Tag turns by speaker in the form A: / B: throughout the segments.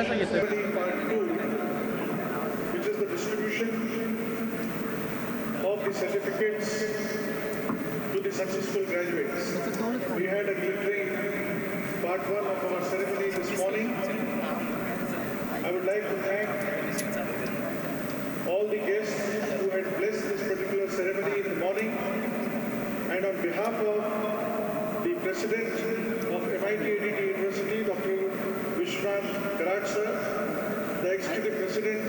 A: ceremony part 2, which is the distribution of the certificates to the successful graduates. We had a glittering part 1 of our ceremony this morning. I would like to thank all the guests who had blessed this particular ceremony in the morning, and on behalf of the President of MIT ADT University, Dr. Vishwanath Karaj sir, the Executive President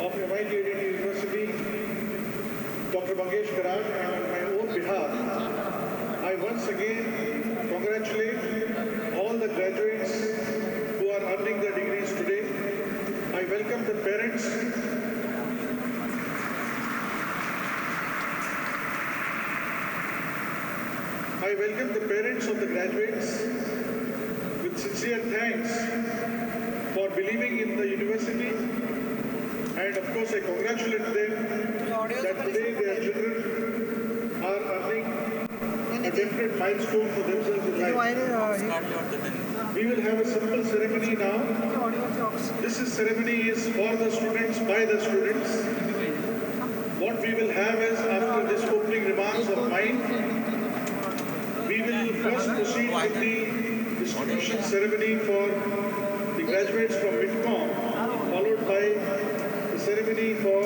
A: of MIT ADT University, Dr. Mangesh Karaj, and on my own behalf, I once again congratulate all the graduates who are earning their degrees today. I welcome the parents. I welcome the parents of the graduates with sincere thanks for believing in the university, and of course I congratulate them that today their children are earning a definite milestone for themselves in life. We will have a simple ceremony now. This ceremony is for the students, by the students. What we will have is, after this opening remarks of mine, we will first proceed with the distribution ceremony for the graduates from MITCOM, followed by the ceremony for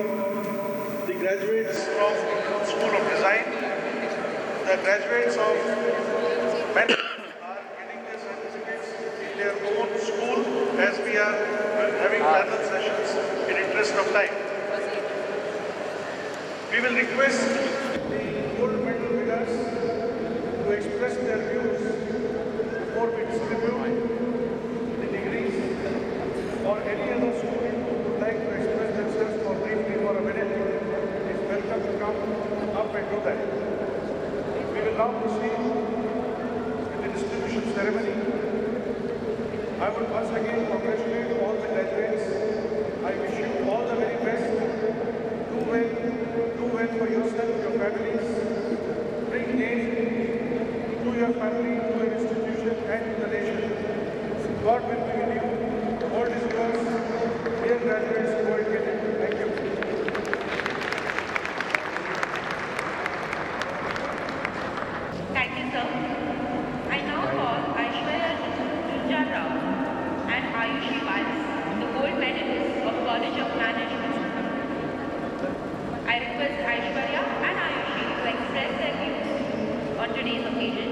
A: the graduates from School of Design. The graduates of MET are getting their certificates in their own school as we are having panel sessions in interest of time. We will request the gold medal winners to express their views before we distribute the degrees, or any other student who would like to express themselves for briefly for a minute is welcome to come up and do that. We will now proceed with the distribution ceremony. I would once again congratulate all the graduates. I wish you all the very best. Do well for yourself, your families. Bring aid to your family, to your institution, and to the nation. God will be with you. The world is yours. Dear graduates, go and get it. Thank you.
B: Thank you, sir. I now call Aishwarya Junjar Rao and Ayushi Vals, the gold medalists of College of Management. I request Aishwarya and Ayushi to express their views on today's occasion.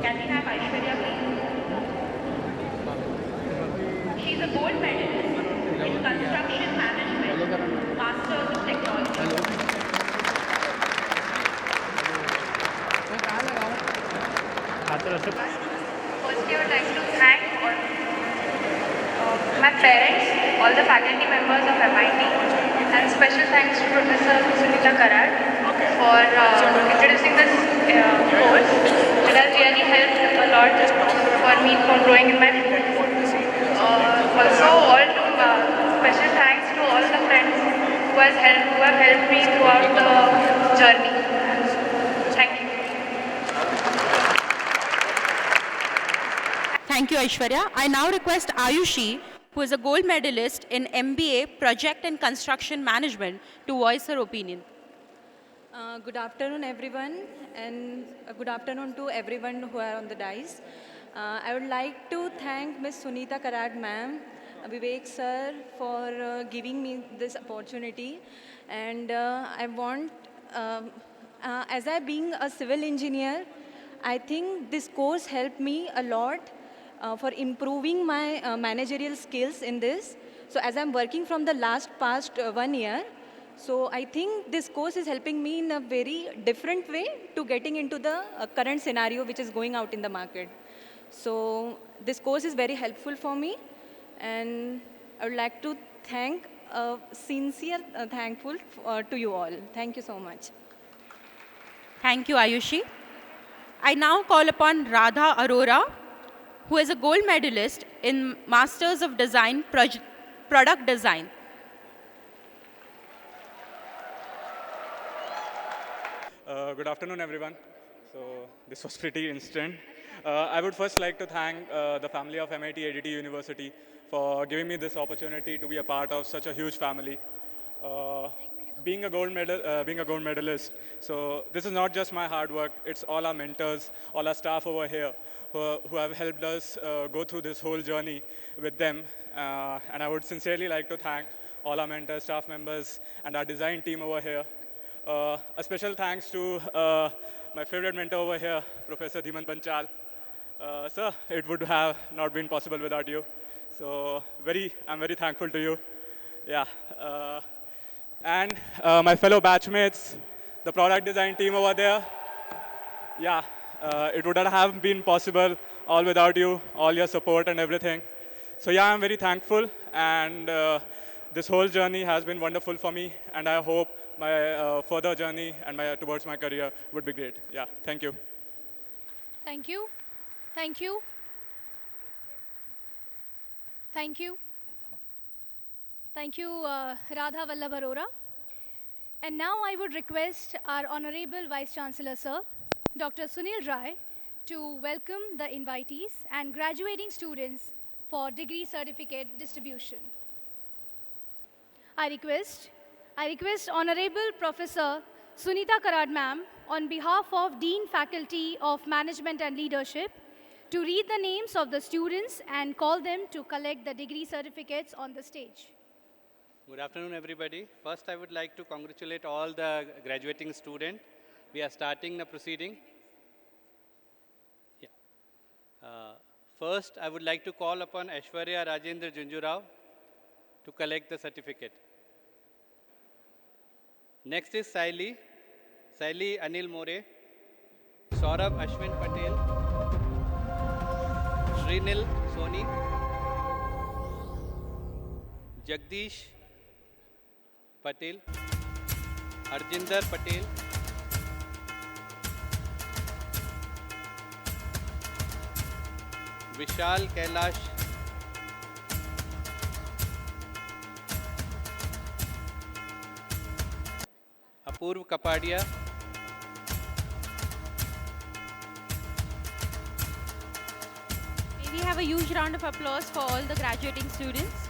B: Can we have Aishwarya, please? She is a gold medalist in Construction Management, Masters of Technology. Firstly, I would like to thank all my parents, all the faculty members of MIT, and special thanks to Professor Sunita Karad for introducing this course. It has really helped a lot for me for growing in my field. Also, special thanks to all the friends who have helped me throughout the journey. Thank you.
C: Thank you, Aishwarya. I now request Ayushi, who is a gold medalist in MBA Project and Construction Management, to voice her opinion.
D: Good afternoon, everyone, and good afternoon to everyone who are on the dais. I would like to thank Ms. Sunita Karad ma'am, Vivek sir, for giving me this opportunity. And I want, as I being a civil engineer, I think this course helped me a lot for improving my managerial skills in this. So as I'm working from the past 1 year, so I think this course is helping me in a very different way to getting into the current scenario which is going out in the market. So this course is very helpful for me, and I would like to thank, sincere thankful to you all. Thank you so much.
C: Thank you, Ayushi. I now call upon Radha Arora, who is a gold medalist in Masters of Design, Product Design.
E: Good afternoon, everyone. so this was pretty instant. I would first like to thank the family of MIT ADT University for giving me this opportunity to be a part of such a huge family. Uh, being a gold medalist, so this is not just my hard work, it's all our mentors, all our staff over here who have helped us go through this whole journey with them. And I would sincerely like to thank all our mentors, staff members, and our design team over here. A special thanks to my favorite mentor over here, Professor Dhiman Panchal. Sir, it would have not been possible without you. So I'm very thankful to you. Yeah. And my fellow batchmates, the product design team over there. Yeah, it would not have been possible all without you, all your support and everything. So yeah, I'm very thankful, and this whole journey has been wonderful for me, and I hope my further journey and towards my career would be great. Yeah, thank you.
F: Thank you. Thank you. Thank you. Thank you, Radha Vallabh Arora. And now I would request our Honorable Vice Chancellor, Sir, Dr. Sunil Rai, to welcome the invitees and graduating students for degree certificate distribution. I request Honorable Professor Sunita Karad Ma'am, on behalf of Dean Faculty of Management and Leadership, to read the names of the students and call them to collect the degree certificates on the stage.
G: Good afternoon, everybody. First, I would like to congratulate all the graduating students. We are starting the proceeding. Yeah. First, I would like to call upon Aishwarya Rajendra Junjurao to collect the certificate. Next is Saili Anil More, Saurabh Ashwin Patel, Srinil Soni, Jagdish Patel, Arjinder Patel, Vishal Kailash, Apurv Kapadia,
C: May we have a huge round of applause for all the graduating students.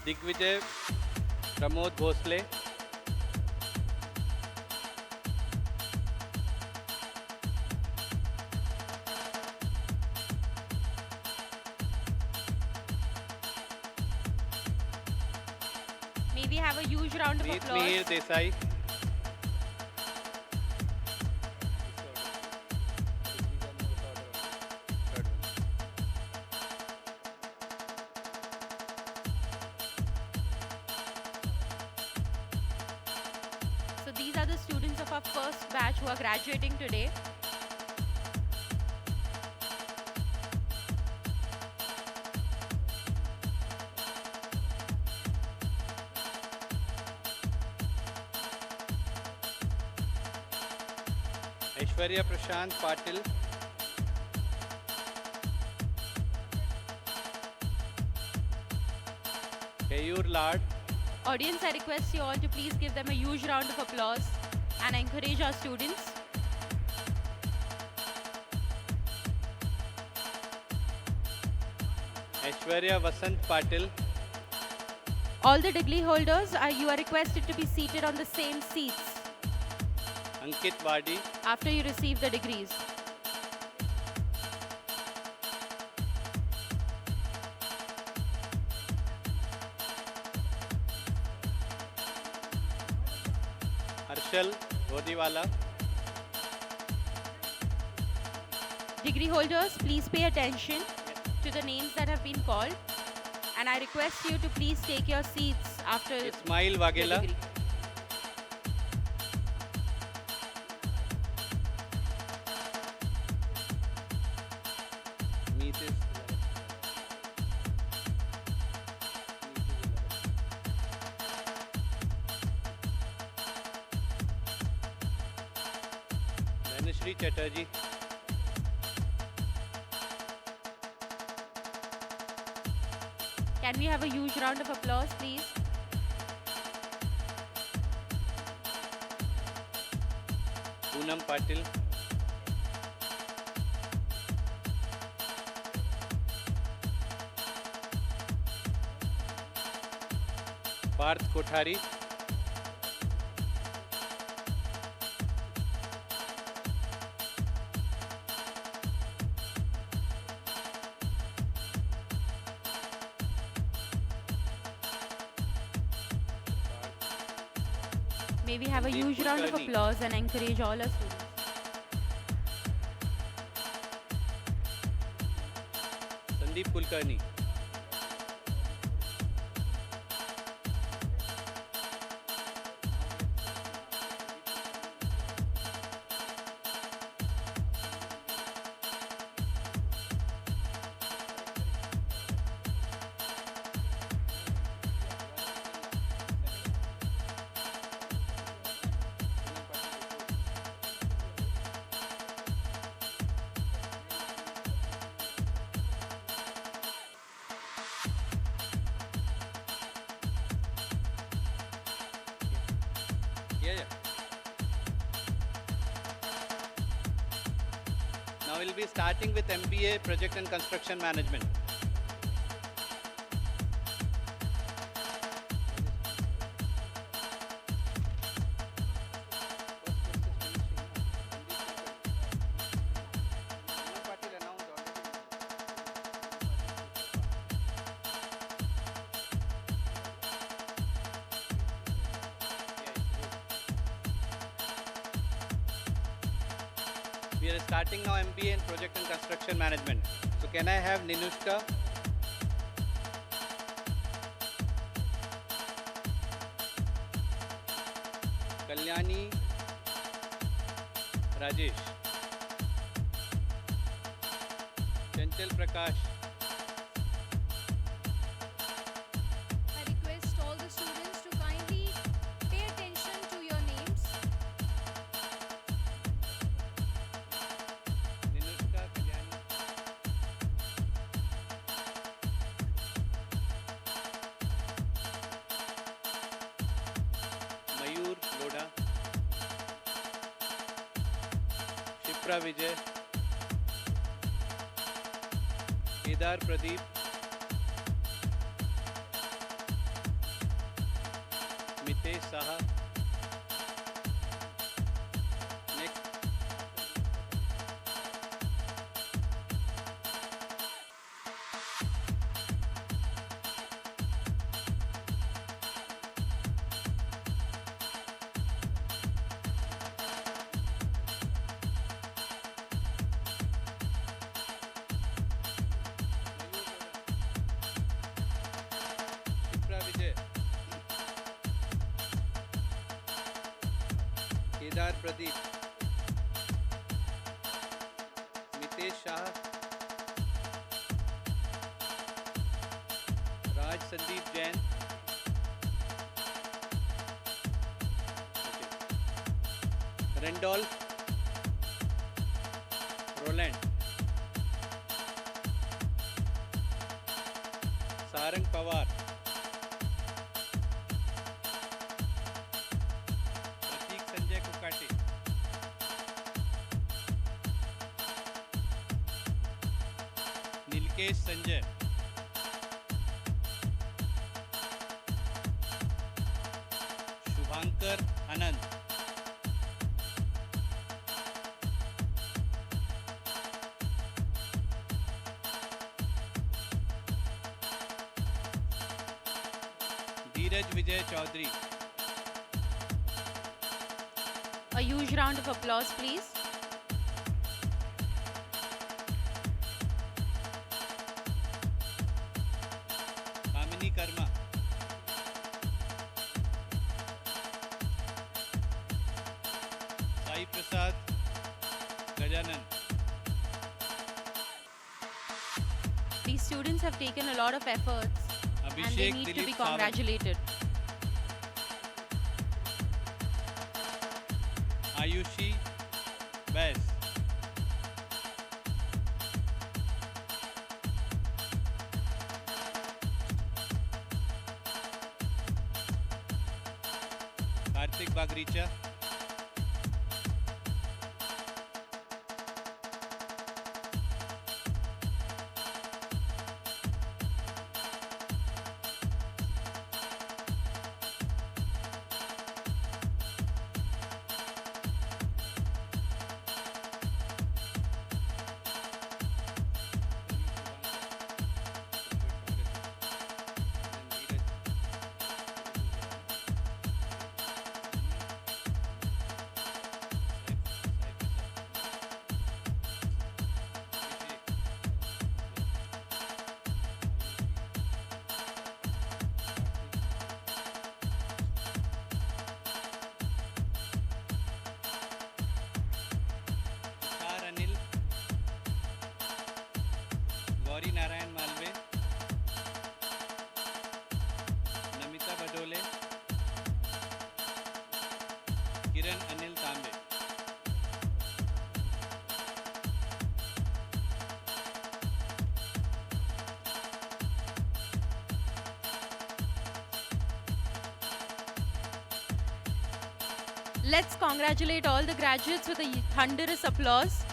G: Digvijay Pramod Bhosle,
C: May we have a huge round of
G: Meet
C: applause.
G: Mihir Desai,
C: So these are the students of our first batch who are graduating today.
G: Aishwarya Prashant Patil, Kayur Lad,
C: Audience, I request you all to please give them a huge round of applause and encourage our students.
G: Aishwarya Vasant Patil,
C: All the degree holders, you are requested to be seated on the same seats
G: Ankit Wadi,
C: after you receive the degrees.
G: Harshal Godiwala,
C: Degree holders, please pay attention to the names that have been called. And I request you to please take your seats after
G: Ismail
C: the
G: Wagela,
C: degree.
G: Mrs. Dhanashri Chatterjee,
C: Can we have a huge round of applause, please?
G: Poonam Patil, Parth Kothari,
C: May we have a
G: Sandeep
C: huge round of
G: Kulkarni.
C: applause and encourage all our students.
G: Sandeep Kulkarni, yeah. Now we'll be starting with MBA Project and Construction Management. We are starting now MBA in Project and Construction Management. So can I have Ninushka? Kalyani Rajesh. Chanchal Prakash.
F: I request all the students to kindly pay attention to your names.
G: Ninushka Kalyani. Mayur Loda. Shipra Vijay. Kedar Pradeep. Mitesh Saha. Next. Shipra Vijay. Kedar Pradeep. Mitesh Shah. Raj Sandeep Jain. Okay. Randolph. Roland. Sarang Pawar. Pratik Sanjay Kukate. Nilkesh Sanjay. Shubhankar Anand. Dheeraj Vijay Chaudhary.
C: A huge round of applause, please.
G: Kamini Karma. Sai Prasad Gajanan.
C: These students have taken a lot of efforts and they
G: Abhishek
C: need to
G: Dilip
C: be
G: Sawant.
C: congratulated.
G: Ayushi Bass. Karthik Bagricha. Hari Narayan मालवे, नमिता बडोले, किरण अनिल तांबे।
C: Let's congratulate all the graduates with a thunderous applause.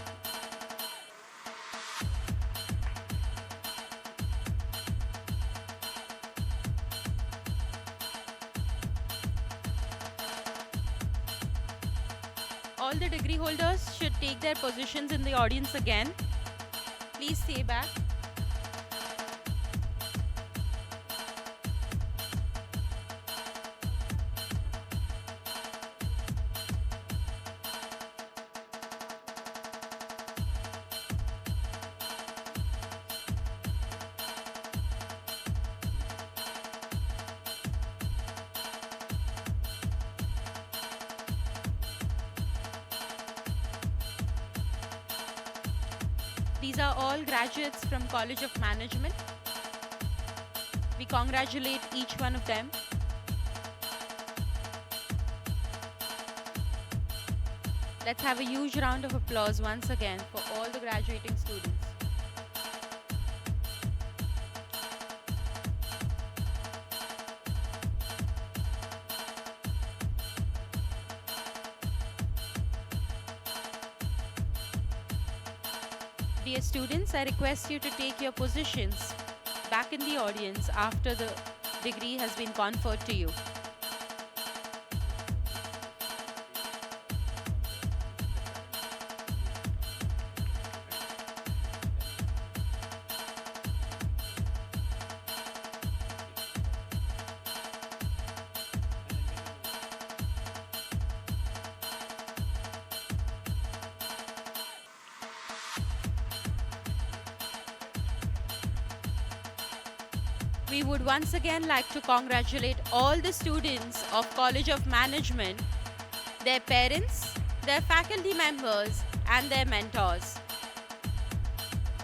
C: All the degree holders should take their positions in the audience again. Please stay back. These are all graduates from College of Management. We congratulate each one of them. Let's have a huge round of applause once again for all the graduating students. Dear students, I request you to take your positions back in the audience after the degree has been conferred to you. We would once again like to congratulate all the students of College of Management, their parents, their faculty members, and their mentors.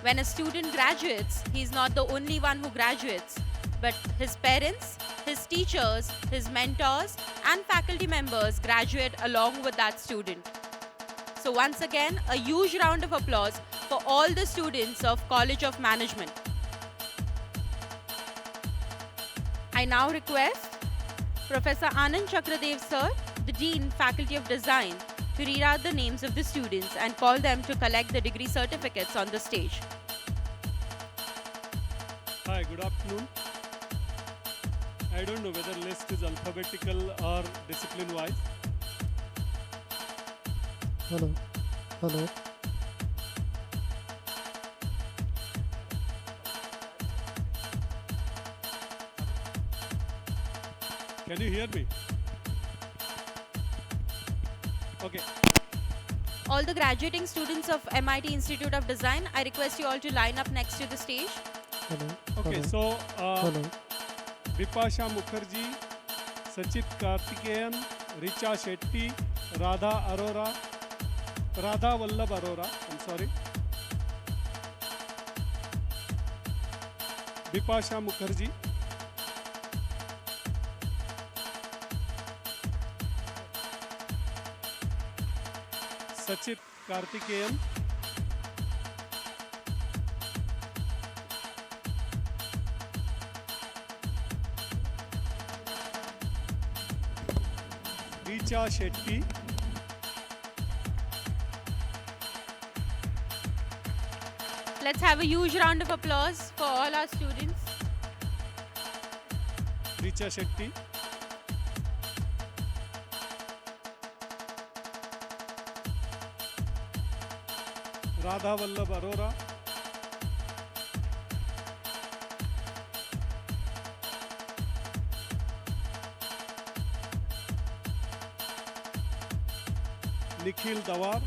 C: When a student graduates, he is not the only one who graduates, but his parents, his teachers, his mentors, and faculty members graduate along with that student. So once again, a huge round of applause for all the students of College of Management. I now request Professor Anand Chakradev sir, the Dean, Faculty of Design, to read out the names of the students and call them to collect the degree certificates on the stage.
H: Hi, good afternoon. I don't know whether list is alphabetical or discipline wise.
I: Hello. Hello.
H: Can you hear me? Okay.
C: All the graduating students of MIT Institute of Design, I request you all to line up next to the stage.
I: Hello.
H: Okay,
I: Hello.
H: so
I: Hello.
H: Bipasha Mukherjee, Sachit Karthikeyan, Richa Shetty, Radha Vallabh Arora, I'm sorry. Bipasha Mukherjee. Sachit Karthikeyan, Richa Shetty,
C: Let's have a huge round of applause for all our students.
H: Richa Shetty, Radha Vallabh Arora, Nikhil Dawar,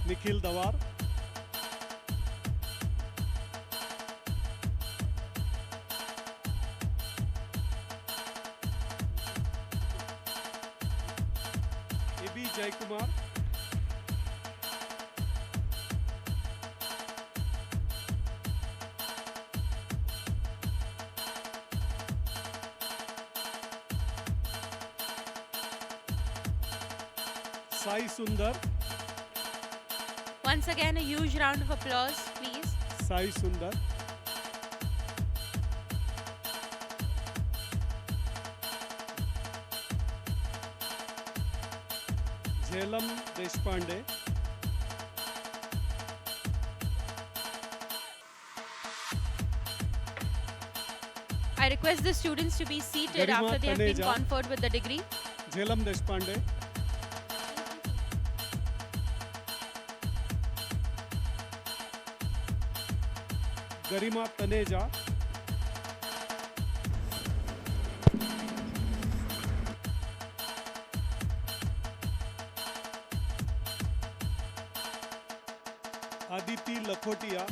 H: Nikhil Dawar, Vijay Kumar. Sai Sundar.
C: Once again, a huge round of applause, please.
H: Sai Sundar. Jhelam Deshpande.
C: I request the students to be seated
H: Garima
C: after they have been
H: Taneja.
C: conferred with the degree.
H: Jhelam Deshpande. Garima Taneja. Aditi Lakhotia.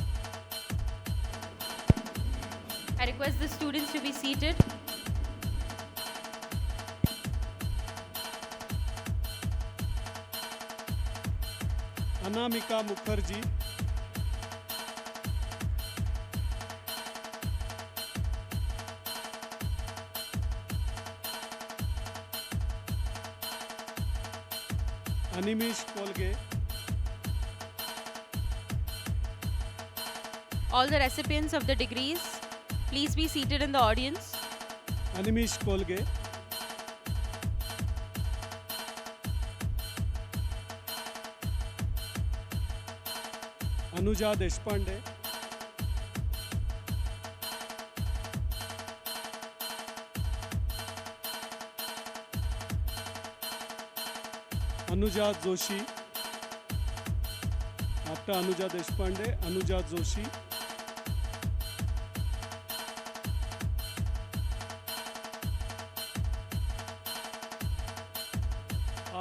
C: I request the students to be seated.
H: Anamika Mukherjee. Animesh Kolge.
C: All the recipients of the degrees, please be seated in the audience.
H: Animesh Kolge. Anuja Deshpande. Anuja Joshi. After Anuja Deshpande, Anuja Joshi.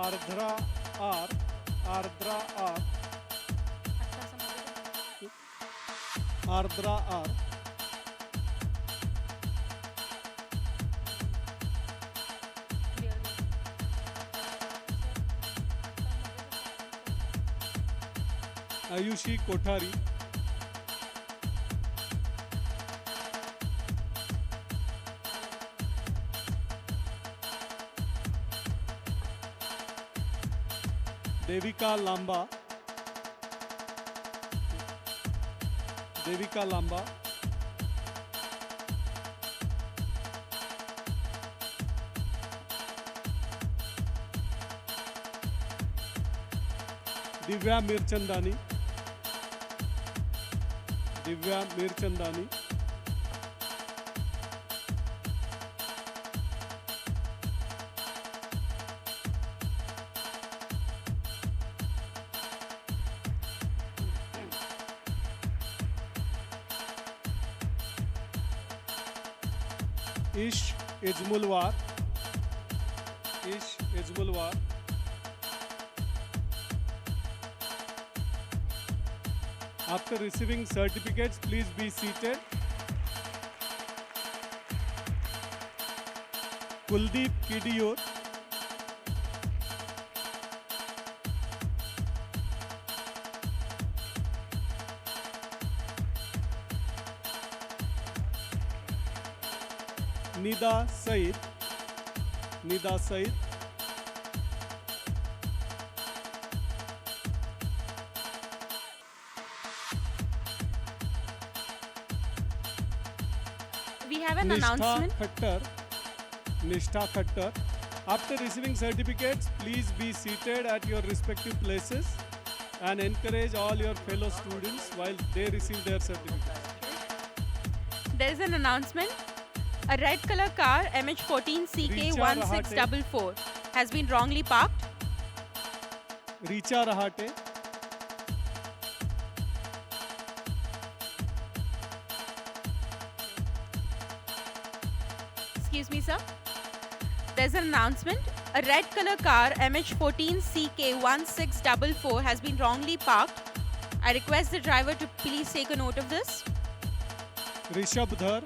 H: Ardra R. Ardra R. Ardra R. Ayushi Kothari. Devika Lamba. Devika Lamba. Divya Mirchandani. Divya Mirchandani. Ish Ijmulwar. Ish Ijmulwar. After receiving certificates, please be seated. Kuldeep Kidiyor. Nida Said. Nida Said.
C: We have an
H: Nishtha
C: announcement.
H: Khattar. Nishtha Khattar. After receiving certificates, please be seated at your respective places and encourage all your fellow students while they receive their certificates.
C: There is an announcement. A red color car MH14CK1644 has been wrongly parked.
H: Richa Rahate.
C: Excuse me, sir. There's an announcement. A red color car MH14CK1644 has been wrongly parked. I request the driver to please take a note of this.
H: Rishabh Dhar.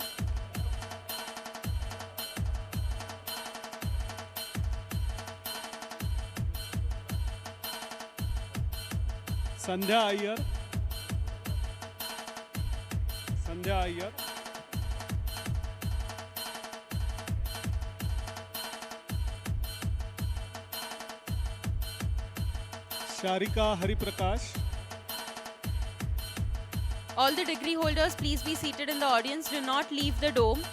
H: Sandhya Iyer, Sandhya Iyer, Sharika Hariprakash.
C: All the degree holders, please be seated in the audience. Do not leave the dome.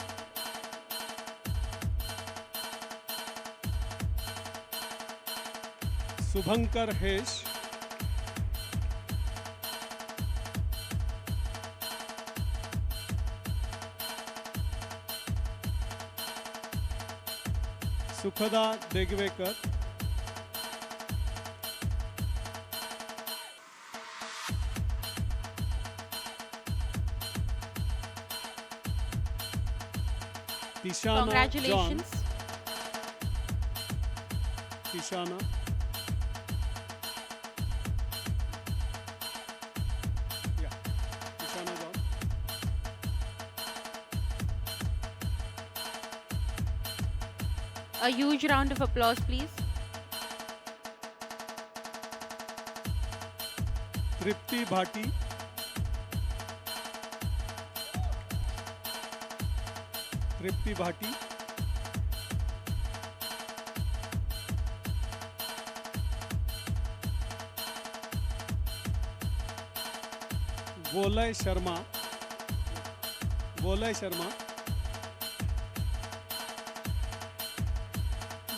H: Shubhankar हेश, Sukhda Degwekar, Tishana
C: Congratulations.
H: John, Tishana, yeah, Tishana John,
C: A huge round of applause, please.
H: Tripti Bhati, Tripti Bhati, वोलय Sharma, वोलय Sharma,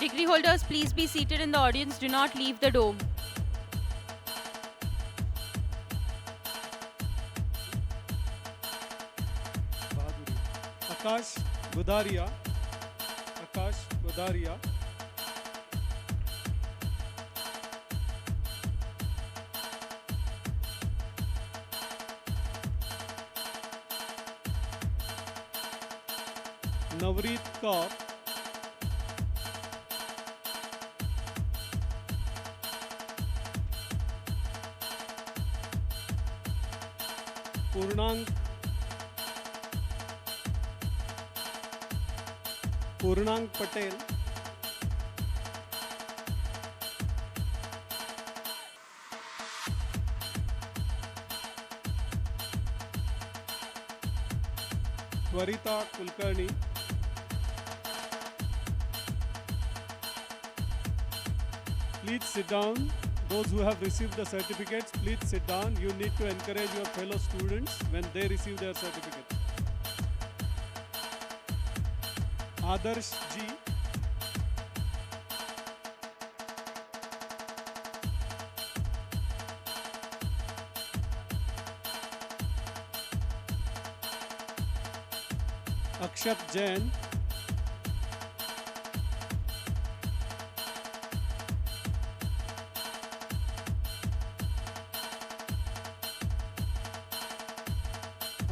C: Degree holders, please be seated in the audience. Do not leave the dome.
H: बहादुरी, आकाश गुदारिया, आकाश गुदारिया, नवरीत कौर, पूर्णांक, पूर्णांक पटेल, त्वरिता Kulkarni, please sit down. Those who have received the certificates, please sit down. You need to encourage your fellow students when they receive their certificates. Adarsh Ji, Akshat Jain,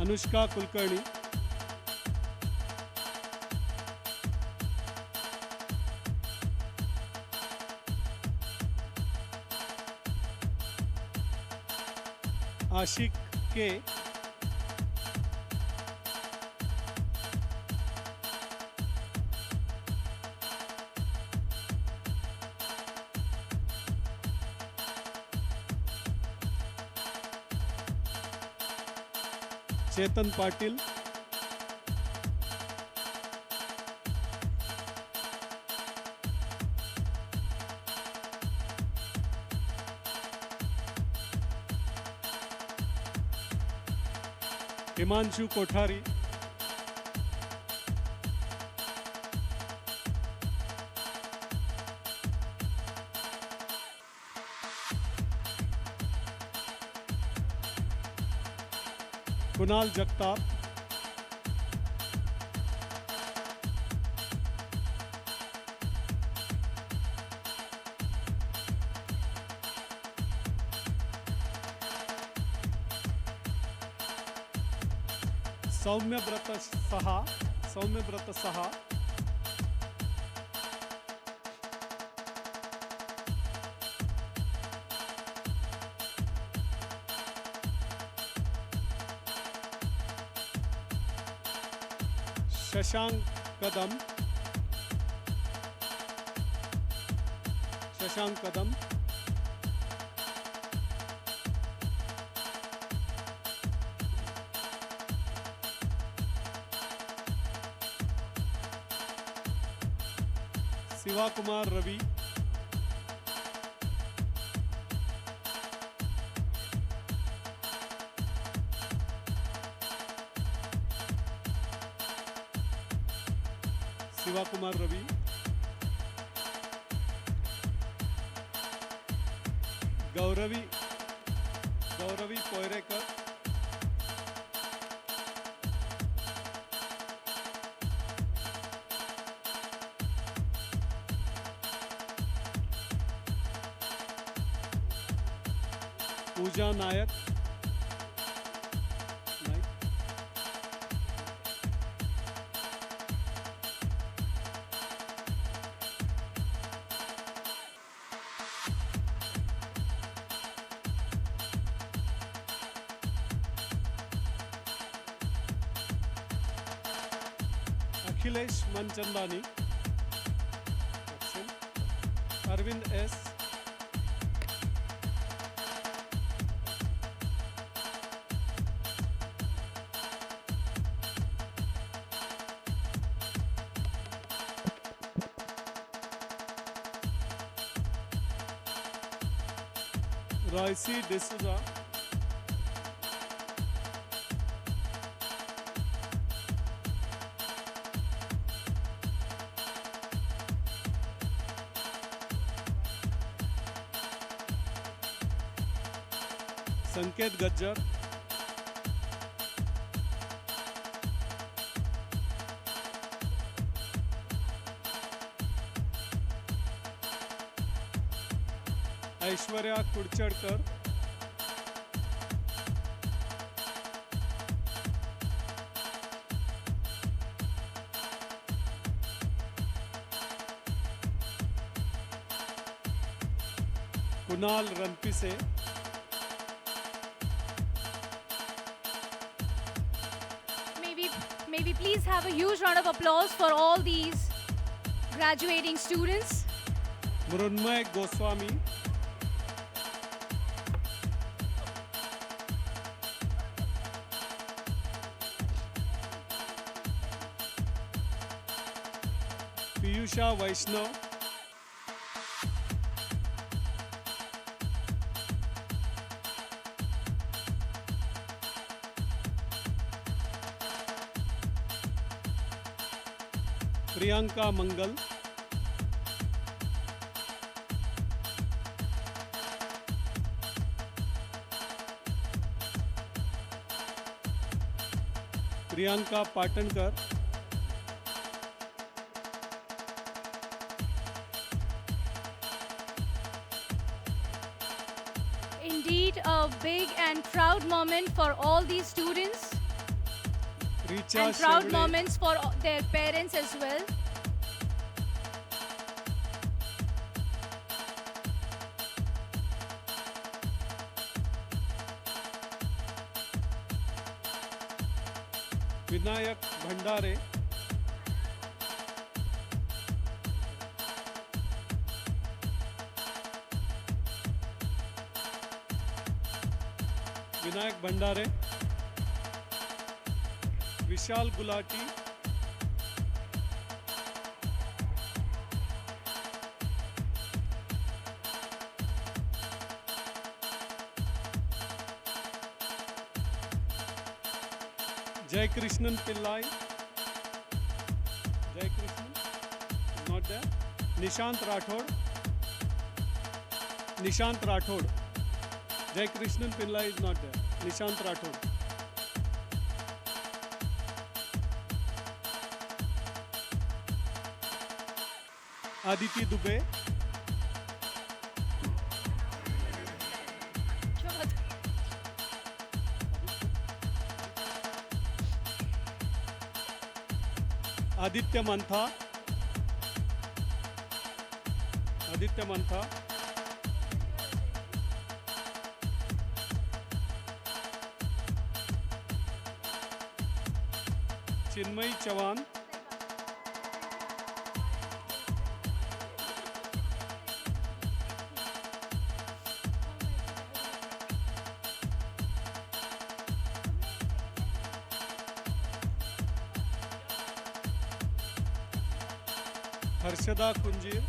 H: Anushka Kulkarni, आशिक के, चेतन पाटिल, हिमांशु कोठारी, कुणाल जगताप, सौम्यव्रत सहा, सौम्यव्रत सहा, शशांक कदम, शशांक कदम, Siva Kumar Ravi, Siva Kumar Ravi, Gauravi Poirekar, Pooja Nayak, Akhilesh Manchandani, absent. Arvind S, Royce D'Souza, Sanket Gajjar, Aishwarya Kudchadkar, Kunal Ranpise,
F: May we please have a huge round of applause for all these graduating students.
H: Mrunmay Goswami, Piyusha Vaishnav, Priyanka Mangal, Priyanka Patankar,
F: Indeed, a big and proud moment for all these students
H: Richa
F: and proud
H: Shevde,
F: moments for their parents as well.
H: Vinayak Bhandare, Vinayak Bhandare, Vishal Gulati, Jai Krishnan Pillai, Jai Krishnan is not there. Nishant Rathod, Jai Krishnan Pillai is not there. Nishant Rathod. Aditi Dubey, Aditya Mantha, Chinmay Chavan, Harshada Kunjir,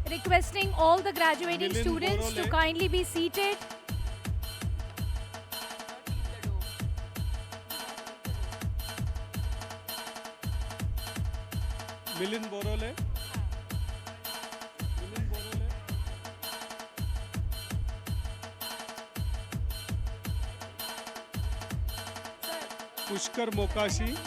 F: Requesting all the graduating
H: Milind
F: students to
H: Borole.
F: kindly be seated.
H: Milind Borole, Milind Borole, Pushkar Mokashi,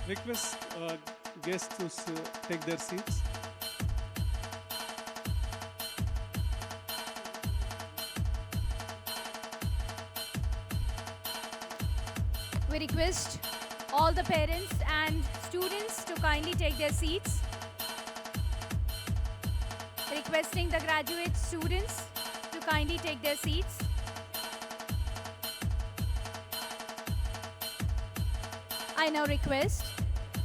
H: request guests to take their seats.
F: We request all the parents and students to kindly take their seats. Requesting the graduate students to kindly take their seats. I now request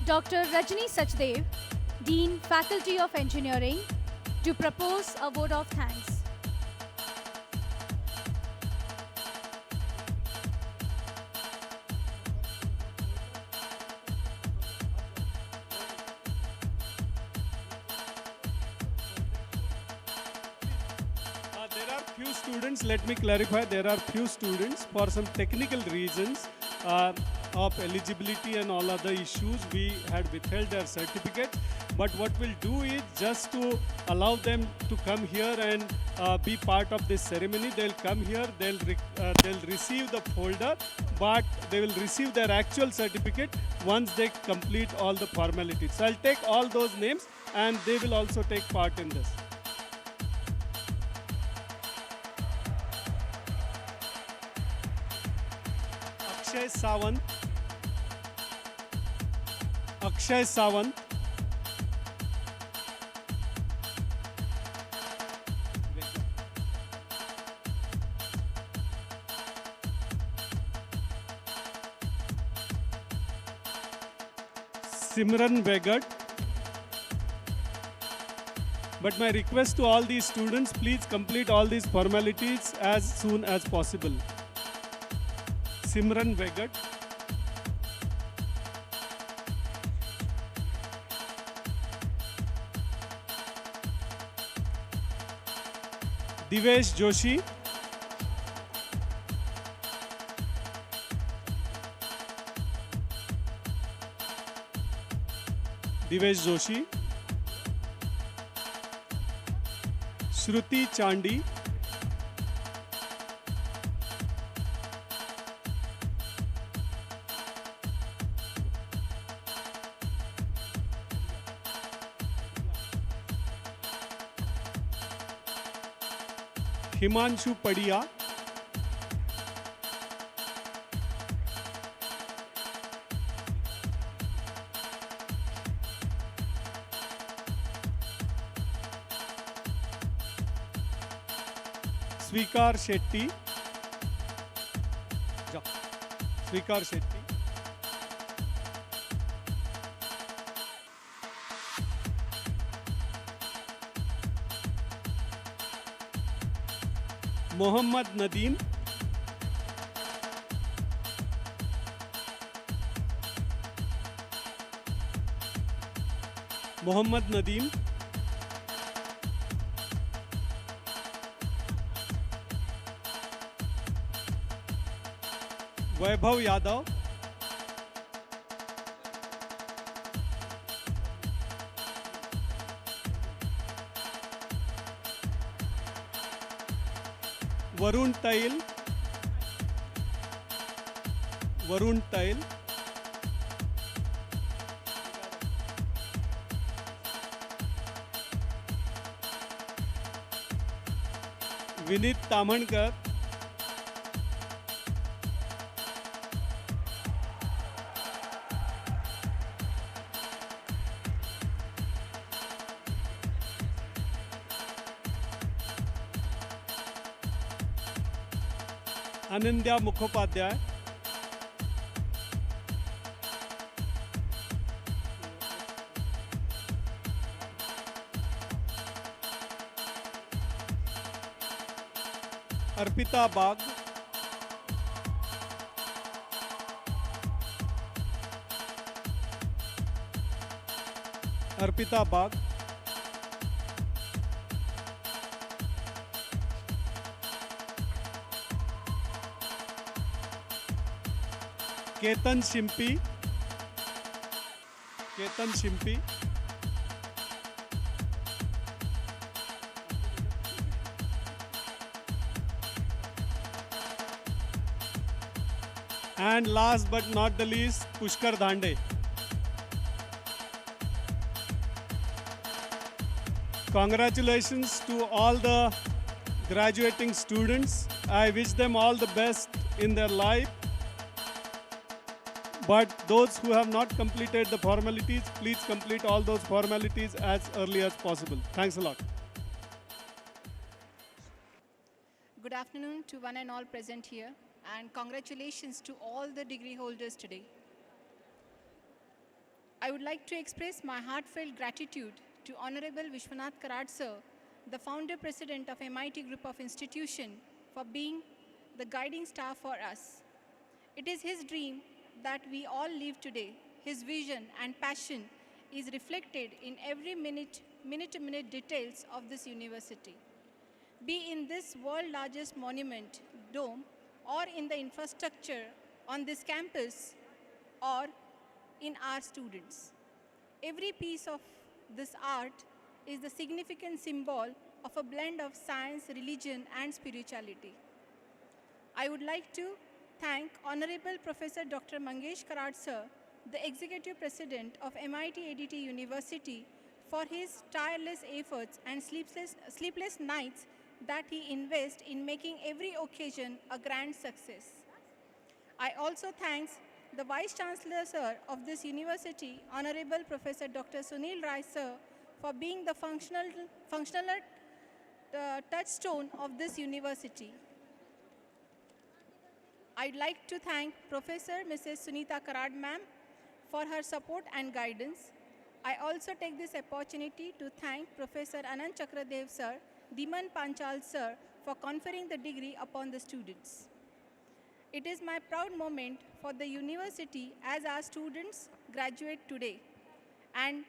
F: Dr. Rajni Sachdev, Dean, Faculty of Engineering, to propose a vote of thanks.
H: There are few students, let me clarify, there are few students for some technical reasons of eligibility and all other issues, we had withheld their certificate. But what we'll do is just to allow them to come here and be part of this ceremony. They'll come here, they'll receive the folder, but they will receive their actual certificate once they complete all the formalities. So I'll take all those names and they will also take part in this. Akshay Sawant, Akshay Sawant, Simran Vegat. But my request to all these students, please complete all these formalities as soon as possible. Simran Vegat, Divesh Joshi, Divesh Joshi, Shruti Chandi, Himanshu Padia, Svikar Shetty, Svikar Shetty, Mohammad Nadeem, Mohammad Nadeem, Vaibhav Yadav, Varun Tail. Varun Tail. Vinit Tamankar. Anindya Mukhopadhyay. Arpita Bagh. Arpita Bagh. Ketan Shimpi. Ketan Shimpi. And last but not the least, Pushkar Dhande. Congratulations to all the graduating students. I wish them all the best in their life. But those who have not completed the formalities, please complete all those formalities as early as possible. Thanks a lot.
J: Good afternoon to one and all present here, and congratulations to all the degree holders today. I would like to express my heartfelt gratitude to Honorable Vishwanath Karad sir, the founder president of MIT Group of Institution, for being the guiding star for us. It is his dream that we all live today. His vision and passion is reflected in every minute-to-minute details of this university. Be in this world's largest monument, dome, or in the infrastructure on this campus, or in our students. Every piece of this art is the significant symbol of a blend of science, religion, and spirituality. I would like to thank Honorable Professor Dr. Mangesh Karad sir, the Executive President of MIT ADT University, for his tireless efforts and sleepless nights that he invests in making every occasion a grand success. I also thank the Vice Chancellor sir of this university, Honorable Professor Dr. Sunil Rai sir, for being the functional touchstone of this university. I'd like to thank Professor Mrs. Sunita Karad ma'am for her support and guidance. I also take this opportunity to thank Professor Anand Chakradev sir, Dhiman Panchal sir, for conferring the degree upon the students. It is my proud moment for the university as our students graduate today. And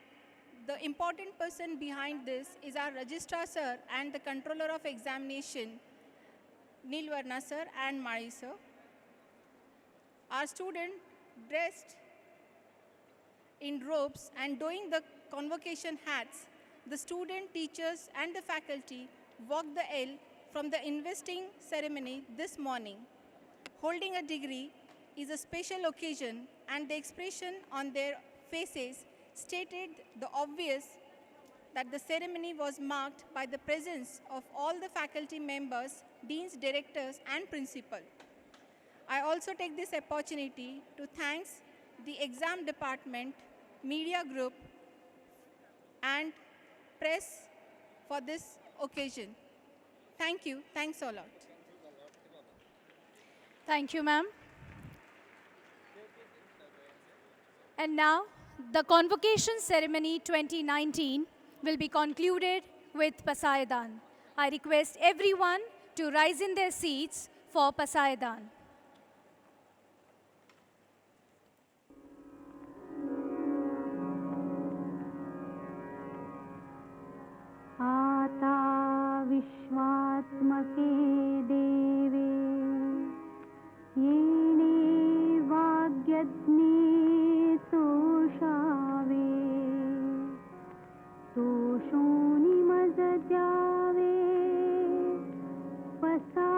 J: the important person behind this is our Registrar sir and the Controller of Examination, Neil Varna sir and Mari sir. Our student dressed in robes and doing the convocation hats, the student, teachers and the faculty walked the aisle from the investing ceremony this morning. Holding a degree is a special occasion, and the expression on their faces stated the obvious that the ceremony was marked by the presence of all the faculty members, deans, directors and principal. I also take this opportunity to thank the exam department, media group and press for this occasion. Thank you. Thanks a lot.
F: Thank you, ma'am. And now, the Convocation Ceremony 2019 will be concluded with Pasayadan. I request everyone to rise in their seats for Pasayadan.
K: आता विश्वात्मके देवे येणे वाग्यज्ञे सोषावे सोषोनिमज द्यावे पसा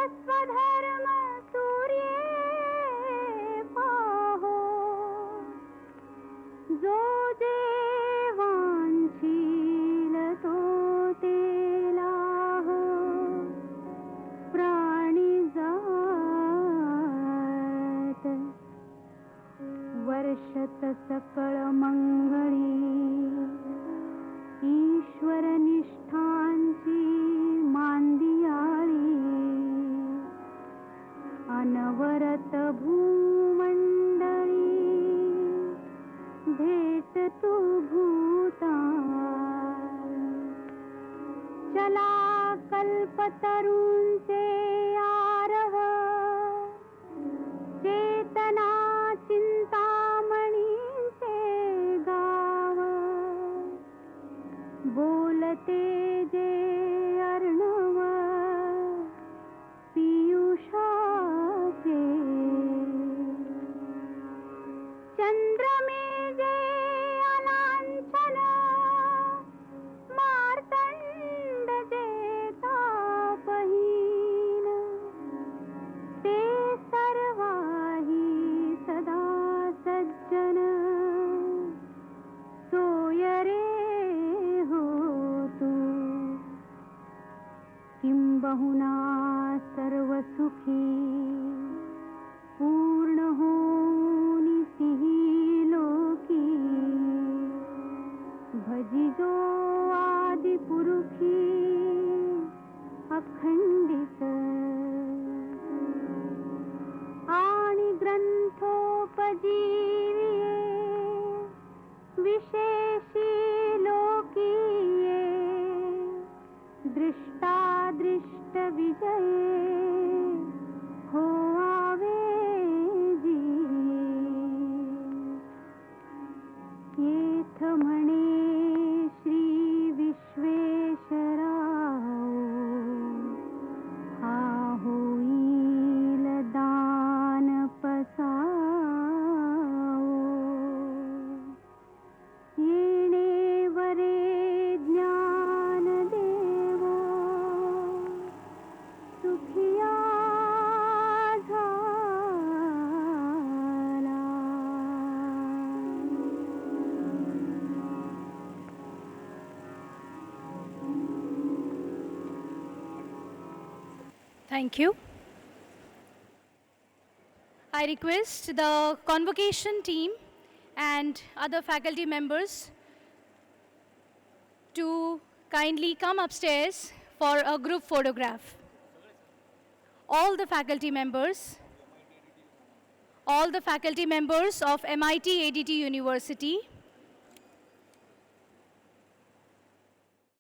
K: स्वधर्म सूर्ये पाहो जो देवांशील तो तेलाहो प्राणी जात वर्षत सकळ मंगळी ईश्वर निष्ठांची मांदियाळी अनवरत भूमंडळी भेट तू भूता चला कल्पतरूंचे आरव चेतना चिंतामणींचे गाव बोलते जे अर्णव पियुषाचे चंद्रमे जे अलांछन मार्तंड जे तापहीन ते सर्वाही सदा सज्जन सोय रे हो तू किंबहुना सर्व सुखी पूर्ण होनी तिही लोकी भजिजो आदि पुरुषी अखंडित आणि ग्रंथोपजीविये विशेषी लोकीये दृष्टादृष्ट विजये हो आवेजी येथ म्हणे श्री विश्वेश्वराव हा होईल दान पसाव येणे वरे ज्ञान देवो सुखिया झाला
F: Thank you. I request the convocation team and other faculty members to kindly come upstairs for a group photograph. All the faculty members of MIT ADT University